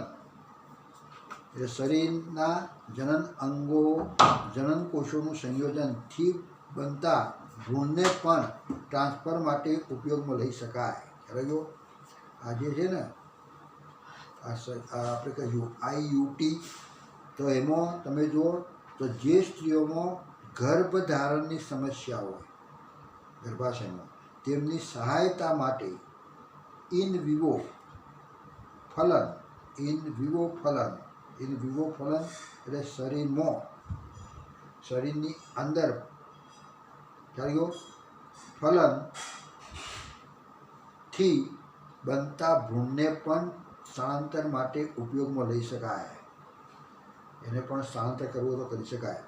એટલે શરીરના જનન અંગો, જનન કોષોનું સંયોજનથી બનતા ભ્રૂણને પણ ટ્રાન્સફર માટે ઉપયોગમાં લઈ શકાય. ખ્યાલ? આ જે છે ને, આ આપણે કહીશું આઈયુટી. તો એમાં તમે જુઓ તો જે સ્ત્રીઓમાં ગર્ભધારણની સમસ્યા હોય ગર્ભાશયમાં, તેમની સહાયતા માટે ઇન વિવો ફલન, ઇન વિવો ફલન એટલે શરીરની અંદર ફલનથી બનતા ભ્રૂણને પણ સ્થળાંતર માટે ઉપયોગમાં લઈ શકાય. એને પણ સ્થળાંતર કરવું તો કરી શકાય.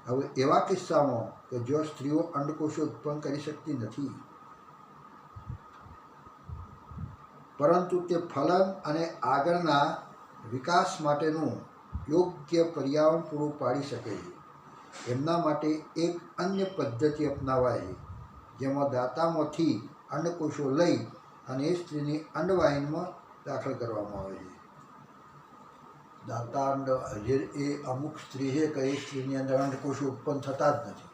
હવે એવા કિસ્સામાં કે જો સ્ત્રીઓ અંડકોષો ઉત્પન્ન કરી શકતી નથી, પરંતુ તે ફલન અને આગળના વિકાસ માટેનું યોગ્ય પર્યાવરણ પૂરું પાડી શકે છે. એમના માટે એક અન્ય પદ્ધતિ અપનાવાય છે, જેમાં દાંતામાંથી અંડકોષો લઈ અને એ સ્ત્રીની અંડવાહિનીમાં દાખલ કરવામાં આવે છે. દાંતા અંડ જે એ અમુક સ્ત્રી છે કે એ સ્ત્રીની અંદર અંડકોષો ઉત્પન્ન થતા જ નથી.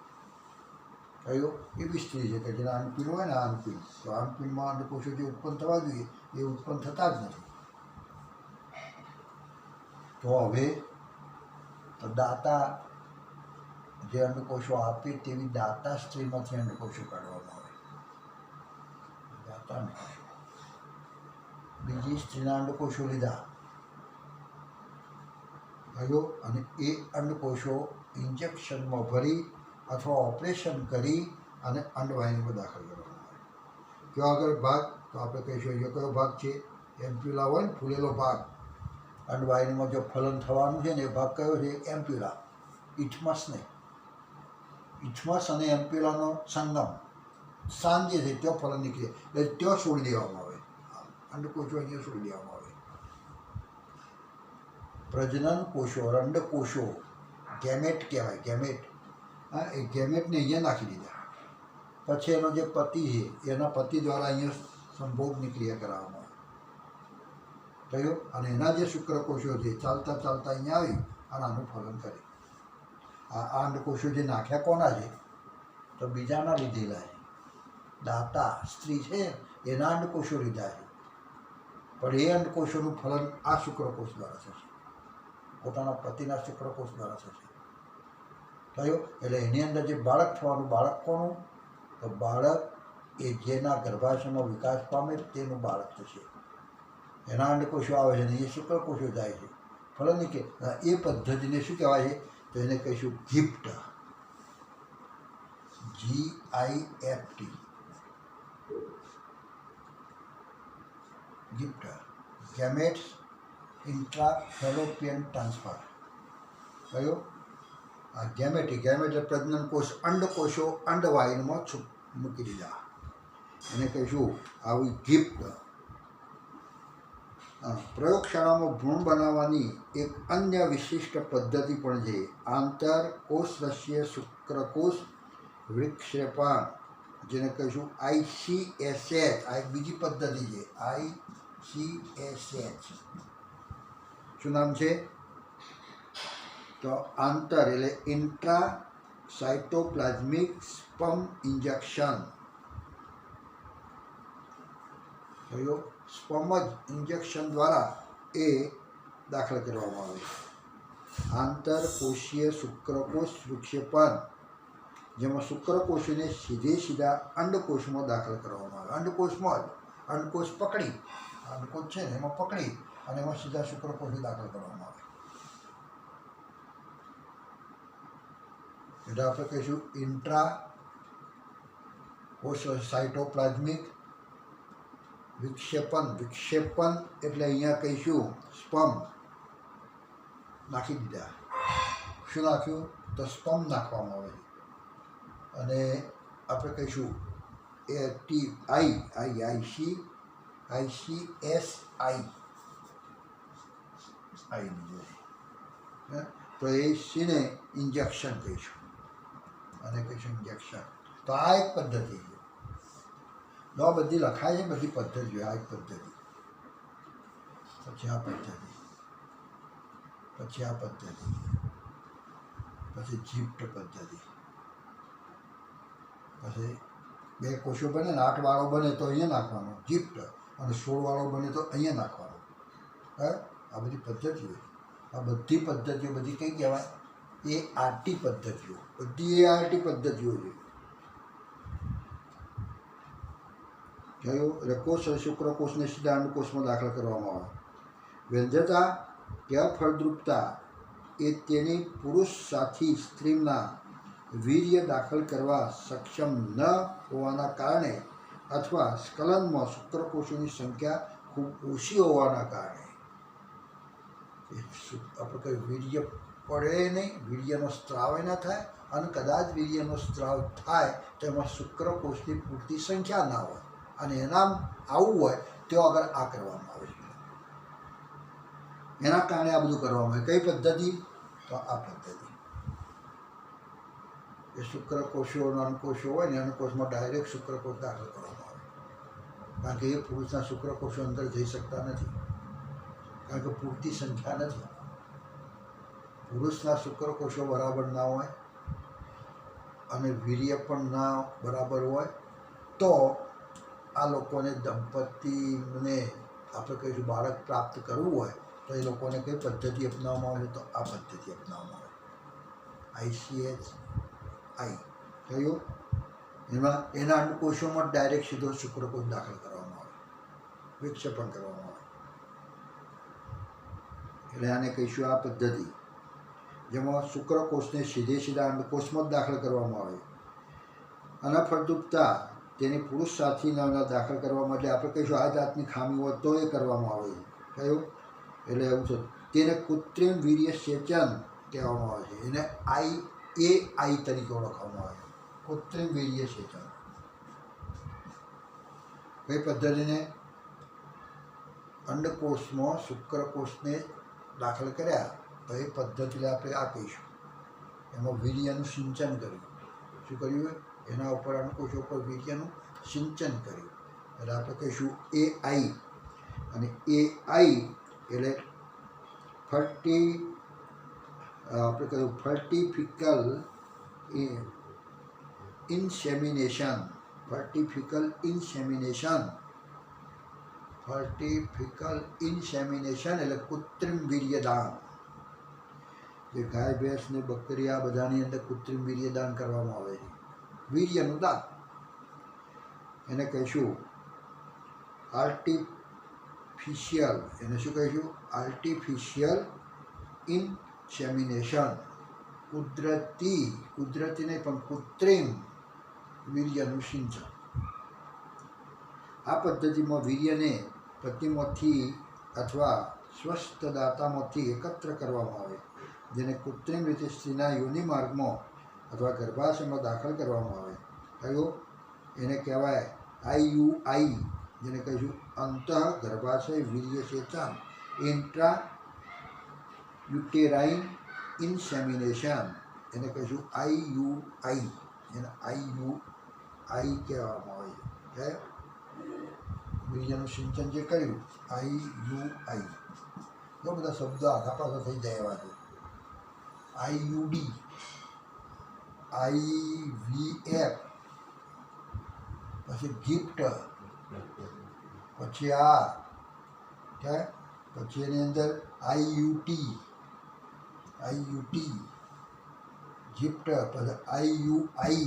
કયો એવી સ્ત્રી છે કે જેના અંડપીણ હોય ને અંડપીણ, તો અંડપીણમાં અંડકોષો જે ઉત્પન્ન થવા જોઈએ એ ઉત્પન્ન થતા જ નથી. તો હવે તો દાતા જે અંડકોષો આપે તેવી દાતા સ્ત્રીમાંથી અંડકોષો કાઢવામાં આવે. દાતા અંડકોષો બીજી સ્ત્રીના અંડકોષો લીધા ગયો અને એ અંડકોષો ઇન્જેક્શનમાં ભરી અથવા ઓપરેશન કરી અને અંડવાહિનીમાં દાખલ કરવામાં આવે. કયો આગળ ભાગ તો આપણે કહીશું એ કયો ભાગ છે? એમ્પ્યુલા હોય ને ફૂલેલો ભાગ. અંડવાહિનીમાં જો ફલન થવાનું છે ને એ ભાગ કયો છે? એમ્પ્યુલા. ઇથમસ નહીં. ઇથમસ અને એમ્પ્યુલાનો સંગમ સાંજે છે ત્યાં ફલન નીકળે એટલે ત્યાં છોડી દેવામાં આવે. અંડકોષો અહીંયા છોડી દેવામાં આવે. પ્રજનન કોષો અંડકોષો ગેમેટ કહેવાય. ગેમેટ. હા, એ ગેમેટને અહીંયા નાખી દીધા. પછી એનો જે પતિ છે એના પતિ દ્વારા અહીંયા સંભોગની ક્રિયા કરાવવામાં આવે. થયો અને એના જે શુક્રકોષો છે ચાલતા ચાલતા અહીંયા આવી અને આનું ફલન કરે. આ અંડકોષો જે નાખ્યા કોના છે? તો બીજાના લીધેલા છે. દાતા સ્ત્રી છે એના અંડકોષો લીધા છે, પણ એ અંડકોષોનું ફલન આ શુક્રકોષ દ્વારા થશે, પોતાના પતિના શુક્રકોષ દ્વારા થશે. થયો એટલે એની અંદર જે બાળક થવાનું, બાળક કોનું? તો બાળક એ જેના ગર્ભાશયમાં વિકાસ પામે તેનું બાળક થશે. એના અંડકોષો આવે છે ને એ શુક્રકોષો જાય છે ફલન કે. એ પદ્ધતિને શું કહેવાય છે? તો એને કહીશું GIFT. GIFT. GIFT. Gametes intrafallopian transfer. કયો? આ ગેમેટી. ગેમેટ એટલે પ્રજનન કોષ. અંડકોષો અંડવાહિનીમાં મૂકી દીધા એને કહીશું આવી ગિફ્ટ. પ્રયોગશાળામાં ભ્રૂણ બનાવવાની એક અન્ય વિશિષ્ટ પદ્ધતિ પણ છે આંતરકોષરસીય શુક્રકોષ વિક્ષેપણ, જેને કહીશું ICSH. આ એક બીજી પદ્ધતિ છે ICSH. શું નામ છે? તો આંતર એટલે ઇન્ટ્રા સાયટોપ્લાઝમિક સ્પર્મ ઇન્જેક્શન. થયો સ્પર્મ જ ઇન્જેક્શન દ્વારા એ દાખલ કરવામાં આવે છે. આંતરકોષીય શુક્રકોષ વિક્ષેપણ, જેમાં શુક્રકોષને સીધા અંડકોષમાં દાખલ કરવામાં આવે. અંડકોષમાં જ અંડકોષ પકડી, અંડકોષ છે ને એમાં પકડી અને એમાં સીધા શુક્રકોષને દાખલ કરવામાં આવે. એટલે આપણે કહીશું ઇન્ટ્રા કોષ સાયટોપ્લાઝમિક વિક્ષેપણ. વિક્ષેપણ એટલે અહીંયા કહીશું સ્પર્મ નાખી દીધા. શું નાખ્યું? તો સ્પર્મ નાખવામાં આવે છે. અને આપણે કહીશું ICSI. તો એ સીને ઇન્જેક્શન કહીશું અને કહીશું ઇન્જેક્શન. તો આ એક પદ્ધતિ છે. આ બધી લખાય છે, બધી પદ્ધતિઓ. આ એક પદ્ધતિ, પછી આ પદ્ધતિ, પછી આ પદ્ધતિ, પછી જીપ્ટ પદ્ધતિ. પછી 2 કોષો બને ને 8 વાળો બને તો અહીંયા નાખવાનો જીપ્ટ, અને 16 વાળો બને તો અહીંયા નાખવાનો. હા, આ બધી પદ્ધતિઓ. આ બધી પદ્ધતિઓ બધી કઈ કહેવાય? ART પદ્ધતિઓ. બધી ART પદ્ધતિઓ છે. કયો? કોષ શુક્રકોષને સીધા અંડકોષમાં દાખલ કરવામાં આવે. વ્યંજતા કે અફળદ્રુપતા એ તેની પુરુષ સાથી સ્ત્રીના વીર્ય દાખલ કરવા સક્ષમ ન હોવાના કારણે અથવા સ્ખલનમાં શુક્રકોષોની સંખ્યા ખૂબ ઓછી હોવાના કારણે. આપણે કહ્યું વીર્ય પડે નહીં, વીર્યનો સ્ત્રાવ ન થાય, અને કદાચ વીર્યનો સ્ત્રાવ થાય તો એમાં શુક્રકોષની પૂરતી સંખ્યા ના હોય, અને એના આવું હોય ત્યાં આગળ આ કરવામાં આવે છે. એના કારણે આ બધું કરવામાં આવે. કઈ પદ્ધતિ? તો આ પદ્ધતિ. એ શુક્રકોષો અને અંડકોષો હોય ને, અંડકોષમાં ડાયરેક્ટ શુક્રકોષ દાખલ કરવામાં આવે, કારણ કે એ પુરુષના શુક્રકોષો અંદર જઈ શકતા નથી, કારણ કે પૂરતી સંખ્યા નથી. પુરુષના શુક્રકોષો બરાબર ના હોય અને વીર્ય પણ ના બરાબર હોય તો આ લોકોને દંપતીને આપણે કહીશું બાળક પ્રાપ્ત કરવું હોય તો એ લોકોને કઈ પદ્ધતિ અપનાવવામાં આવે? તો આ પદ્ધતિ અપનાવવામાં આવે. ICSI કયું? એમાં એના અંડકોષોમાં ડાયરેક્ટ સીધો શુક્રકોષ દાખલ કરવામાં આવે, વિક્ષેપણ કરવામાં આવે. એટલે આને કહીશું આ પદ્ધતિ, જેમાં શુક્રકોષને સીધા અંડકોષમાં જ દાખલ કરવામાં આવે. અનફળદ્રુપતા તેની પુરુષ સાથીના દાખલ કરવા માટે આપણે કહીશું આ જાતની ખામી હોય તો એ કરવામાં આવે. કયું? એટલે એવું છે. તેને કૃત્રિમ વીર્ય સેચન કહેવામાં આવે છે. એને IAI તરીકે ઓળખવામાં આવે છે, કૃત્રિમ વીર્ય સેચન. કઈ પદ્ધતિને? અંડકોષમાં શુક્રકોષને દાખલ કર્યા તો એ પદ્ધતિને આપણે આ કહીશું. એમાં વીર્યનું સિંચન કર્યું. શું કર્યું? એના ઉપર અંડકોષો ઉપર વીર્યનું સિંચન કર્યું. એટલે આપણે કહીશું AI. અને AI એટલે આપણે કહ્યું ફર્ટિફિકલ ઇન્સેમિનેશન. ફર્ટિફિકલ ઇન્સેમિનેશન એટલે કૃત્રિમ વીર્યદાન. જે ગાય, ભેંસ ને બકરી આ બધાની અંદર કૃત્રિમ વીર્યદાન કરવામાં આવે છે, વીર્યનું દાન. એને કહીશું આર્ટિફિશિયલ. એને શું કહીશું? Artificial insemination. કુદરતી નહીં પણ કૃત્રિમ વીર્યનું સિંચન. આ પદ્ધતિમાં વીર્યને પતિમાંથી અથવા સ્વસ્થ દાતામાંથી એકત્ર કરવામાં આવે, જેને કૃત્રિમ રીતે સ્ત્રીના યોનિ માર્ગમાં અથવા ગર્ભાશયમાં દાખલ કરવામાં આવે. કયું? એને કહેવાય IUI, જેને કહીશું અંતઃ ગર્ભાશય વીર્ય સેચન, ઇન્ટ્રા યુટેરાઇન ઇન્સેમિનેશન. એને કહીશું IUI. એને IUI કહેવામાં આવે છે. વીર્યનું સિંચન જે કર્યું, IUI. બહુ બધા શબ્દો આખા પાછા થઈ જાય એવા છે. IUD, IVF, પછી ગિફ્ટ, પછી આ પછી એની અંદર IUT, ગિફ્ટ, પછી IUI.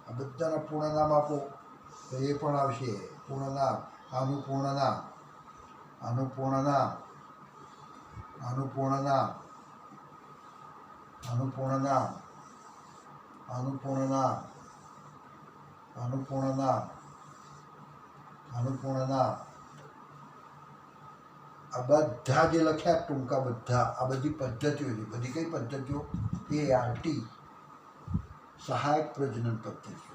આ બધાના પૂર્ણ નામ આપો તો એ પણ આવશે. પૂર્ણ નામ, આનું પૂર્ણ નામ, આનું પૂર્ણ નામ, આનું પૂર્ણ નામ, આનું પૂર્ણ નામ, આનું પૂર્ણ નામ, આનું પૂર્ણ નામ, આનું પૂર્ણ નામ. આ બધા જે લખ્યા ટૂંકા બધા, આ બધી પદ્ધતિઓ છે. બધી કઈ પદ્ધતિઓ? ART, સહાયક પ્રજનન પદ્ધતિઓ.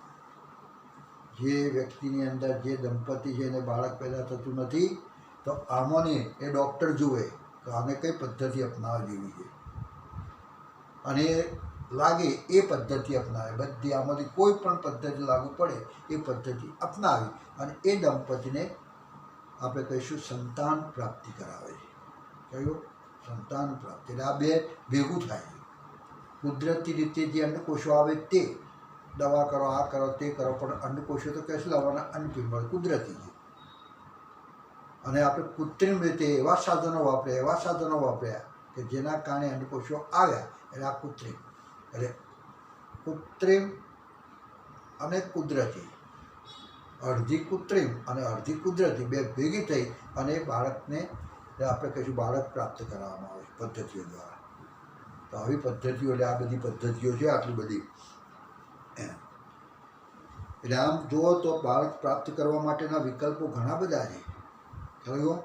જે વ્યક્તિની અંદર જે દંપતી છે એને બાળક પેદા થતું નથી તો આમાંને એ ડૉક્ટર જુએ તો આને કઈ પદ્ધતિ અપનાવવા જેવી છે, અને લાગે એ પદ્ધતિ અપનાવે. બધી આમાંથી કોઈ પણ પદ્ધતિ લાગુ પડે એ પદ્ધતિ અપનાવી અને એ દંપતીને આપણે કહીશું સંતાન પ્રાપ્તિ કરાવે છે. કયું? સંતાન પ્રાપ્તિ. એટલે આ બે ભેગું થાય છે. કુદરતી રીતે જે અંડકોષો આવે તે દવા કરો, આ કરો, તે કરો, પણ અંડકોષો તો કહેશું લાવવાના અનપિંબળ કુદરતી છે. અને આપણે કૃત્રિમ રીતે એવા સાધનો વાપર્યા કે જેના કારણે અંડકોષો આવ્યા. એટલે આ કૃત્રિમ. એટલે કૃત્રિમ અને કુદરતી, અડધી કૃત્રિમ અને અડધી કુદરતી બે ભેગી થઈ અને બાળકને આપણે કહીશું બાળક પ્રાપ્ત કરવામાં આવે પદ્ધતિઓ દ્વારા. તો આવી પદ્ધતિઓ, એટલે આ બધી પદ્ધતિઓ છે, આટલી બધી. એટલે આમ જુઓ તો બાળક પ્રાપ્ત કરવા માટેના વિકલ્પો ઘણા બધા છે, ખરું?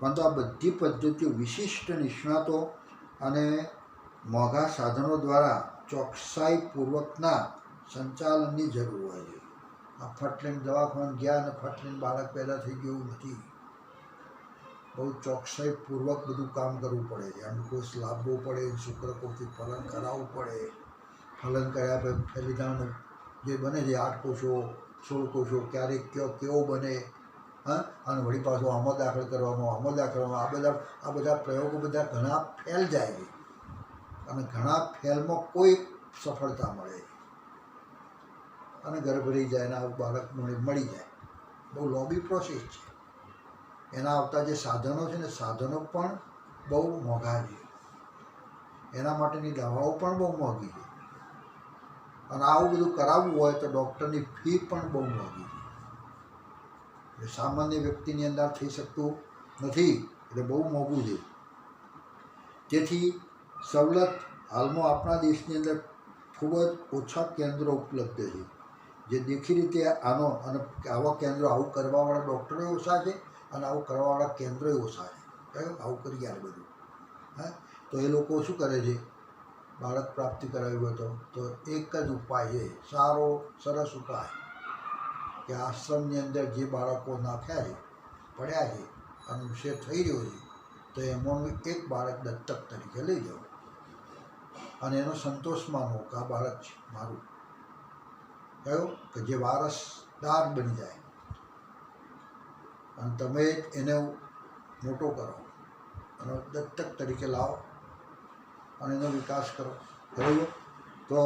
પરંતુ આ બધી પદ્ધતિઓ વિશિષ્ટ નિષ્ણાતો અને મોંઘા સાધનો દ્વારા ચોકસાઈપૂર્વકના સંચાલનની જરૂર હોય છે. આ ફટલીને દવાખાને ગયા અને ફટલીને બાળક પેદા થઈ ગયું એવું નથી. બહુ ચોકસાઈપૂર્વક બધું કામ કરવું પડે છે. અંડકોશ લાવવો પડે, શુક્રકોષથી ફલન કરાવવું પડે. ફલન કર્યા પછી ફેલિદાનું જે બને છે 8 કોષો 16 કોષો ક્યારેક કેવો બને, હા, અને વળી પાછો આમાં દાખલ કરવાનો, આમાં દાખલ કરવાનો. આ બધા પ્રયોગો બધા ઘણા ફેલ જાય છે અને ઘણા ફેલમાં કોઈ સફળતા મળે અને ગર્ભ રહી જાય અને આ બાળક મળી જાય. બહુ લોબી પ્રોસેસ છે. એના આવતા જે સાધનો છે ને, સાધનો પણ બહુ મોંઘા છે. એના માટેની દવાઓ પણ બહુ મોંઘી છે અને આવું બધું કરાવવું હોય તો ડૉક્ટરની ફી પણ બહુ મોંઘી છે. એ સામાન્ય વ્યક્તિની અંદર થઈ શકતું નથી, એટલે બહુ મોંઘું છે. તેથી સવલત હાલમાં આપણા દેશની અંદર ખૂબ જ ઓછા કેન્દ્રો ઉપલબ્ધ છે. જે દેખી રીતે આનો અને આવા કેન્દ્રો આવું કરવાવાળા ડૉક્ટરો ઓછા છે અને આવું કરવાવાળા કેન્દ્રો ઓછા છે. આવું કરી યાર બધું, હા. તો એ લોકો શું કરે છે, બાળક પ્રાપ્તિ કરાવ્યું હોય તો એક જ ઉપાય છે, સારો સરસ ઉપાય, કે આશ્રમની અંદર જે બાળકો નાખ્યા છે, પડ્યા છે અને વિષય થઈ રહ્યો છે, તો એમાંનું એક બાળક દત્તક તરીકે લઈ જાઓ અને એનો સંતોષ માનો કે આ બાળક છે મારું, કયો કે જે વારસદાર બની જાય અને તમે એને મોટો કરો અને દત્તક તરીકે લાવો અને એનો વિકાસ કરો, બરાબર. તો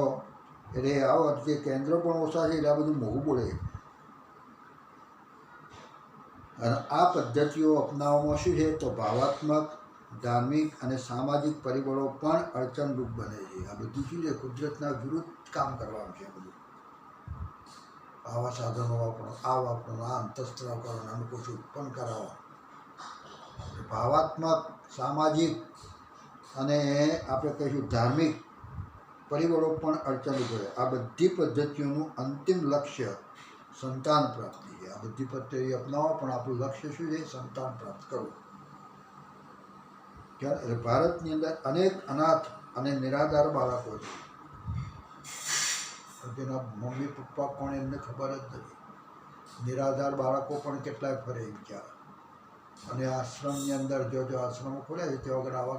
એટલે આવો જે કેન્દ્રો પણ ઓછા છે એટલે આ બધું મોંઘું પડે. અને આ પદ્ધતિઓ અપનાવવામાં શું છે તો ભાવાત્મક, ધાર્મિક અને સામાજિક પરિબળો પણ અડચણરૂપ બને છે. આ બધું શું છે, કુદરતના વિરુદ્ધ કામ કરવાનું છે. બધું આવા સાધનો વાપરો, આ વાપરો, આ અંતસ્ત્રાવ કરો, અંડકોષ ઉત્પન્ન કરાવો. ભાવાત્મક, સામાજિક અને આપણે કહીશું ધાર્મિક પરિબળો પણ અડચણરૂપ છે. આ બધી પદ્ધતિઓનું અંતિમ લક્ષ્ય સંતાન પ્રાપ્તિ છે. આ બધી પદ્ધતિ અપનાવો પણ આપણું લક્ષ્ય શું છે, સંતાન પ્રાપ્ત કરવું. એટલે ભારતની અંદર અનેક અનાથ અને નિરાધાર બાળકો છે. તેના મમ્મી પપ્પા પણ એમને ખબર જ નથી. નિરાધાર બાળકો પણ કેટલાય ફરે બિચારા. અને આશ્રમની અંદર જો આશ્રમો ખોલ્યા છે તે વગર આવા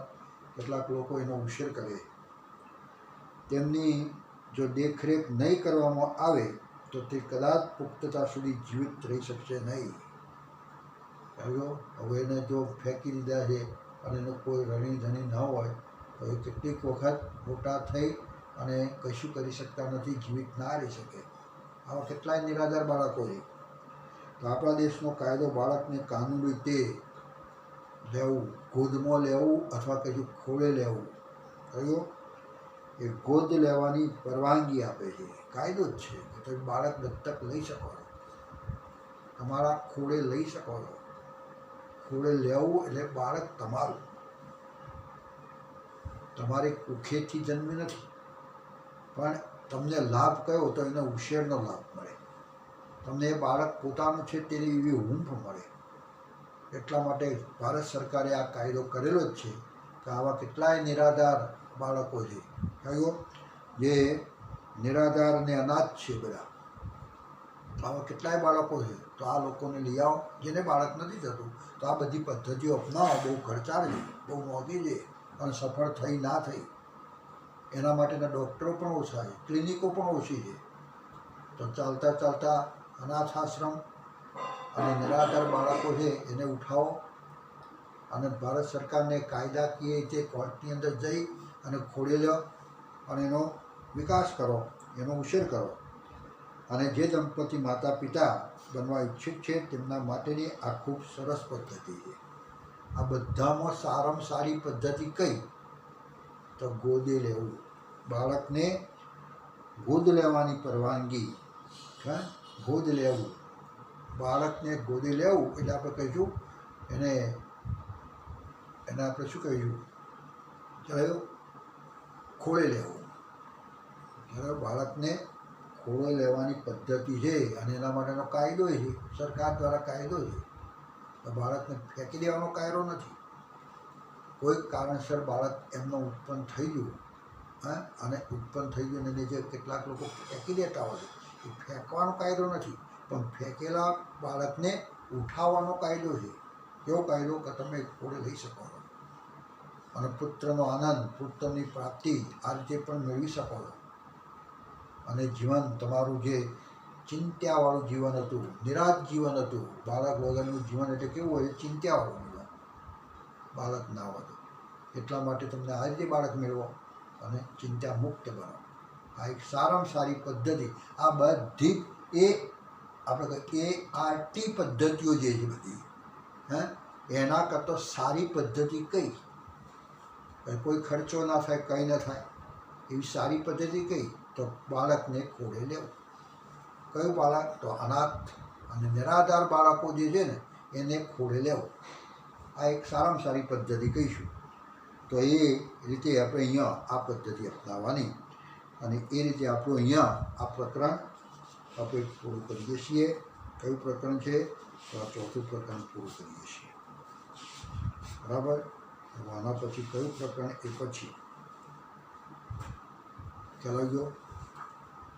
કેટલાક લોકો એનો ઉછેર કરે. તેમની જો દેખરેખ નહીં કરવામાં આવે તો તે કદાચ પુખ્તતા સુધી જીવિત રહી શકશે નહીં. હવે એને જો ફેંકી દીધા છે અને એનો કોઈ રણી ધણી ન હોય તો એ કેટલીક વખત મોટા થઈ અને કશું કરી શકતા નથી, જીવિત ના રહી શકે. આવા કેટલાય નિરાધાર બાળકો છે. તો આપણા દેશનો કાયદો બાળકને કાનૂની રીતે લેવું, ગોદમાં લેવું અથવા કશું ખોળે લેવું, કયો એ ગોદ લેવાની પરવાનગી આપે છે. કાયદો જ છે કે તમે બાળક દત્તક લઈ શકો છો, તમારા ખોળે લઈ શકો છો. ખોળે લેવું એટલે બાળક તમારું, તમારી કુખેથી જન્મી નથી, પણ તમને લાભ કયો તો એનો ઉછેરનો લાભ મળે. તમને એ બાળક પોતાનું છે તેની એવી હૂંફ મળે. એટલા માટે ભારત સરકારે આ કાયદો કરેલો જ છે કે આવા કેટલાય નિરાધાર બાળકો છે, કયો જે નિરાધાર અને અનાથ છે બધા, આવા કેટલાય બાળકો છે. તો આ લોકોને લઈ આવો જેને બાળક નથી થતું. તો આ બધી પદ્ધતિઓ અપનાવો. બહુ ખર્ચાળ છે, બહુ મોંઘી છે અને સફળ થઈ ના થઈ એના માટેના ડૉક્ટરો પણ ઓછા છે, ક્લિનિકો પણ ઓછી છે. તો ચાલતા ચાલતા અનાથ આશ્રમ અને નિરાધાર બાળકો છે એને ઉઠાવો અને ભારત સરકારને કાયદાકીય રીતે કોર્ટની અંદર જઈ અને ખોળી લો અને એનો વિકાસ કરો, એનો ઉછેર કરો. અને જે દંપતી માતા પિતા બનવા ઈચ્છુક છે તેમના માટેની આ ખૂબ સરસ પદ્ધતિ છે. આ બધામાં સારામાં સારી પદ્ધતિ કઈ તો ગોદે લેવું. બાળકને ગોદ લેવાની પરવાનગી, હા, ગોદ લેવું, બાળકને ગોદે લેવું એટલે આપણે કહીશું એને આપણે શું કહીશું, ચાલો ખોળે લેવું. બરાબર, બાળકને ખોળે લેવાની પદ્ધતિ છે અને એના માટેનો કાયદો છે, સરકાર દ્વારા કાયદો છે. તો બાળકને ફેંકી દેવાનો કાયદો નથી. કોઈક કારણસર બાળક એમનો ઉત્પન્ન થઈ ગયું, હા, અને ઉત્પન્ન થઈ ગયું અને જે કેટલાક લોકો ફેંકી દેતા હોય એ ફેંકવાનો કાયદો નથી. પણ ફેંકેલા બાળકને ઉઠાવવાનો કાયદો છે. કેવો કાયદો કે તમે ખોળે લઈ શકો છો અને પુત્રનો આનંદ, પુત્રની પ્રાપ્તિ આ રીતે પણ મેળવી શકો છો. અને જીવન તમારું જે ચિંત્યાવાળું જીવન હતું, નિરાશ જીવન હતું, બાળક વગરનું જીવન એટલે કેવું હોય? ચિંત્યાવાળું જીવન. બાળક ના હોય એટલા માટે તમને આ રીતે બાળક મેળવો અને ચિંતા મુક્ત બનો. આ એક સારામાં સારી પદ્ધતિ. આ બધી એ આપણે ART પદ્ધતિઓ જે છે બધી, એના કરતાં સારી પદ્ધતિ કઈ? કોઈ ખર્ચો ના થાય, કંઈ ના થાય એવી સારી પદ્ધતિ કઈ? તો બાળકને ખોળે લેવું. કયું બાળક? તો અનાથ અને નિરાધાર બાળકો જે છે ને એને ખોળે લેવું. આ એક સારામાં સારી પદ્ધતિ કહીશું. તો એ રીતે આપણે અહીંયા આ પદ્ધતિ અપનાવવાની અને એ રીતે આપણું અહીંયા આ પ્રકરણ આપણે પૂરું કરીએ છીએ. કયું પ્રકરણ છે? તો આ ચોથું પ્રકરણ પૂરું કરીએ છીએ. બરાબર. આના પછી કયું પ્રકરણ? એ પછી ખ્યાલ આવી ગયો?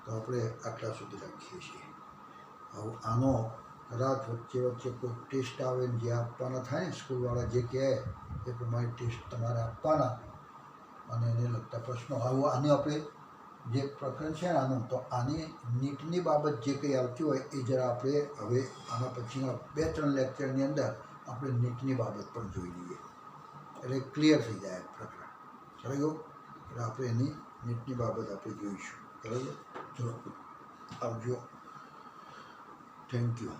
તો આપણે આટલા સુધી રાખીએ છીએ. હવે આનો કદાચ વચ્ચે કોઈ ટેસ્ટ આવે ને જે આપવાના થાય ને, સ્કૂલવાળા જે કહે એ પ્રમાણે ટેસ્ટ તમારે આપવાના અને એને લગતા પ્રશ્નો. આવું આને આપણે જે પ્રકરણ છે ને આનું, તો આની નીટની બાબત જે કંઈ આવતી હોય એ જરા આપણે હવે આના પછીના 2-3 લેક્ચરની અંદર આપણે નીટની બાબત પણ જોઈ લઈએ એટલે ક્લિયર થઈ જાય પ્રકરણ. બરાબર. એટલે આપણે એની નીટની બાબત આપણે જોઈશું. બરાબર. ચલો આવજો. Thank you.